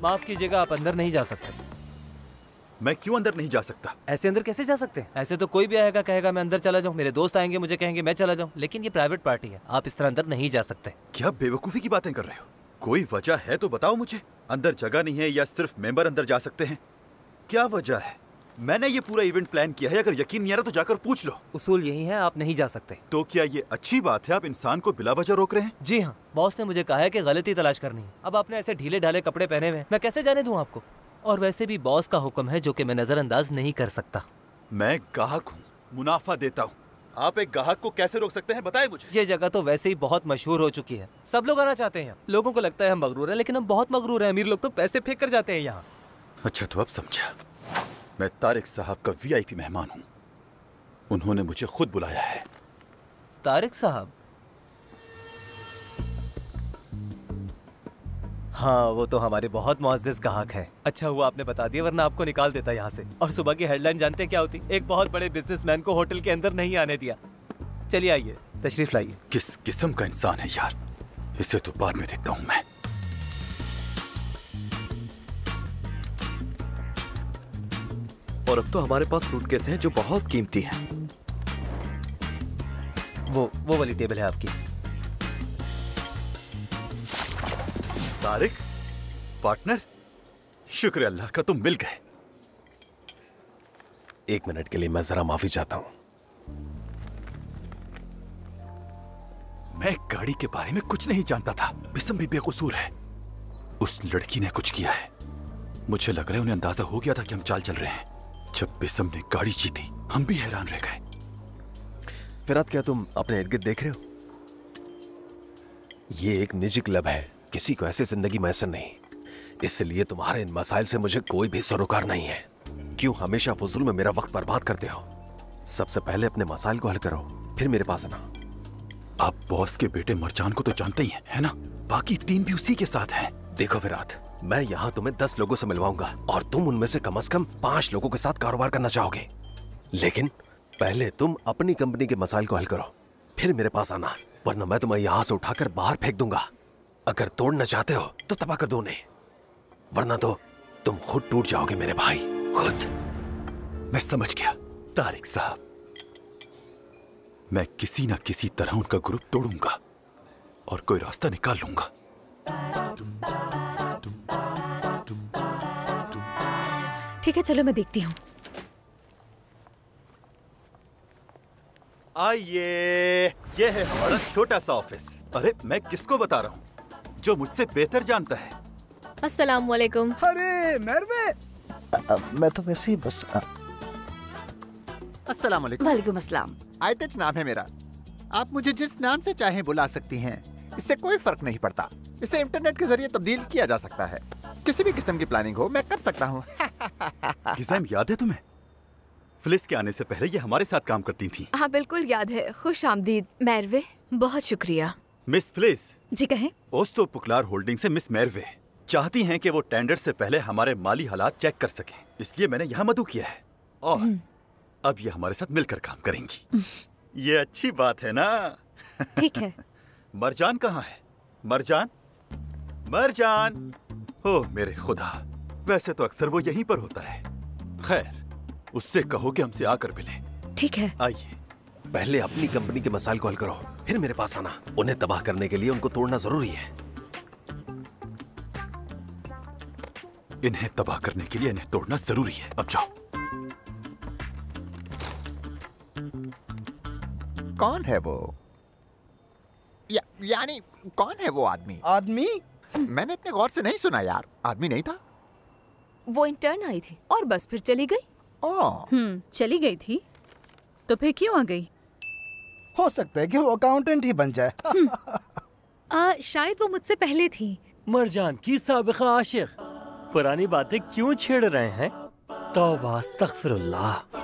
माफ कीजिएगा, आप अंदर नहीं जा सकते। मैं क्यों अंदर नहीं जा सकता? ऐसे अंदर कैसे जा सकते हैं? ऐसे तो कोई भी आएगा कहेगा मैं अंदर चला जाऊं, मेरे दोस्त आएंगे मुझे कहेंगे मैं चला जाऊं, लेकिन ये प्राइवेट पार्टी है, आप इस तरह अंदर नहीं जा सकते। क्या बेवकूफी की बातें कर रहे हो? कोई वजह है तो बताओ मुझे। अंदर जगह नहीं है या सिर्फ मेंबर अंदर जा सकते हैं? क्या वजह है? मैंने ये पूरा इवेंट प्लान किया है, अगर यकीन नहीं आ रहा तो जाकर पूछ लो। उसूल यही है, आप नहीं जा सकते। तो क्या ये अच्छी बात है? आप इंसान को बिला वजह रोक रहे हैं? जी हाँ, बॉस ने मुझे कहा है कि गलती तलाश करनी है। अब आपने ऐसे ढीले ढाले कपड़े पहने हुए हैं, मैं कैसे जाने दूं आपको? और वैसे भी बॉस का हुक्म है जो कि मैं नजरअंदाज नहीं कर सकता। मैं ग्राहक हूँ, मुनाफा देता हूँ। आप एक ग्राहक को कैसे रोक सकते हैं, बताएं मुझे। ये जगह तो वैसे ही बहुत मशहूर हो चुकी है, सब लोग आना चाहते हैं। लोगों को लगता है हम मगरूर हैं, लेकिन हम बहुत मगरूर हैं। अमीर लोग तो पैसे फेंक कर जाते हैं यहाँ। अच्छा तो अब समझा। मैं तारिक साहब का VIP मेहमान हूँ। उन्होंने मुझे खुद बुलाया है। तारिक साहब? हाँ, वो तो हमारे बहुत मुअज़्ज़िज़ ग्राहक हैं। अच्छा हुआ आपने बता दिया, वरना आपको निकाल देता यहाँ से। और सुबह की हेडलाइन जानते हैं क्या होती? एक बहुत बड़े बिजनेसमैन को होटल के अंदर नहीं आने दिया। चलिए आइए, तशरीफ लाइए। किस किस्म का इंसान है यार, इसे तो बाद में देखता हूँ मैं। और अब तो हमारे पास सूटकेस हैं जो बहुत कीमती हैं। वो वाली टेबल है आपकी। तारिक, पार्टनर, शुक्र अल्लाह का तुम मिल गए। एक मिनट के लिए मैं जरा माफी चाहता हूं। मैं गाड़ी के बारे में कुछ नहीं जानता था। बिसम भी बेकसूर है। उस लड़की ने कुछ किया है। मुझे लग रहा है उन्हें अंदाजा हो गया था कि हम चाल चल रहे हैं। जब बिसम ने गाड़ी जीती, हम भी हैरान रह गए। फिराद, क्या तुम अपने इर्द गिर्द देख रहे हो? ये एक निजी क्लब है, किसी को ऐसी जिंदगी मैसर नहीं। इसलिए तुम्हारे इन मसाइल से मुझे कोई भी सरोकार नहीं है। क्यों हमेशा फजूल में मेरा वक्त बर्बाद करते हो? सबसे पहले अपने मसाइल को हल करो, फिर मेरे पास आना। आप बॉस के बेटे मरजान को तो जानते ही हैं, है ना? बाकी 3 भी उसी के साथ हैं। देखो फिराद, मैं यहाँ तुम्हें 10 लोगों से मिलवाऊंगा और तुम उनमें से कम 5 लोगों के साथ कारोबार करना चाहोगे। लेकिन पहले तुम अपनी कंपनी के मसाइल को हल करो, फिर मेरे पास आना, वरना मैं तुम्हें यहाँ से उठाकर बाहर फेंक दूंगा। अगर तोड़ना चाहते हो तो तबाह कर दो उन्हें, वरना तो तुम खुद टूट जाओगे मेरे भाई, खुद। मैं समझ गया तारिक साहब। मैं किसी ना किसी तरह उनका ग्रुप तोड़ूंगा और कोई रास्ता निकाल लूंगा। ठीक है, चलो मैं देखती हूँ। आइए, ये है हमारा छोटा सा ऑफिस। अरे मैं किसको बता रहा हूँ? जो मुझसे बेहतर जानता है। अस्सलाम वालेकुम। अरे मरवे, मैं तो वैसे ही बस अस्सलाम वालेकुम। वालेकुम अस्सलाम। आयतज नाम है मेरा। आप मुझे जिस नाम से चाहें बुला सकती हैं, इससे कोई फर्क नहीं पड़ता। इसे इंटरनेट के जरिए तब्दील किया जा सकता है। किसी भी किस्म की प्लानिंग हो मैं कर सकता हूँ। गिज़ैम, याद है तुम्हें? फिलिस के आने से पहले ये हमारे साथ काम करती थी। हाँ बिल्कुल याद है। खुश आमदीद मैरवे, बहुत शुक्रिया। मिस फिलिस जी कहें। ओस्तो पुकलार होल्डिंग से मिस मैरवे चाहती हैं कि वो टेंडर से पहले हमारे माली हालात चेक कर सकें, इसलिए मैंने यहाँ मदऊ किया है और अब ये हमारे साथ मिलकर काम करेंगी। ये अच्छी बात है ना? ठीक है। मरजान कहाँ है? मरजान, मरजान, ओह मेरे खुदा, वैसे तो अक्सर वो यहीं पर होता है। खैर, उससे कहो कि हमसे आकर मिले। ठीक है। आइए। पहले अपनी कंपनी के मसाइल को हल करो, फिर मेरे पास आना। उन्हें तबाह करने के लिए उनको तोड़ना जरूरी है। इन्हें तबाह करने के लिए इन्हें तोड़ना जरूरी है। अब जाओ। कौन है वो? यानी कौन है वो आदमी? आदमी? मैंने इतने गौर से नहीं सुना यार। आदमी नहीं था? वो इंटर्न आई थी और बस फिर चली गई। चली गई थी तो फिर क्यों आ गई? हो सकता है कि वो अकाउंटेंट ही बन जाए। शायद वो मुझसे पहले थी। मरजान की साबिका आशिक, पुरानी बातें क्यों छेड़ रहे हैं? तौबा, अस्तगफिरुल्लाह।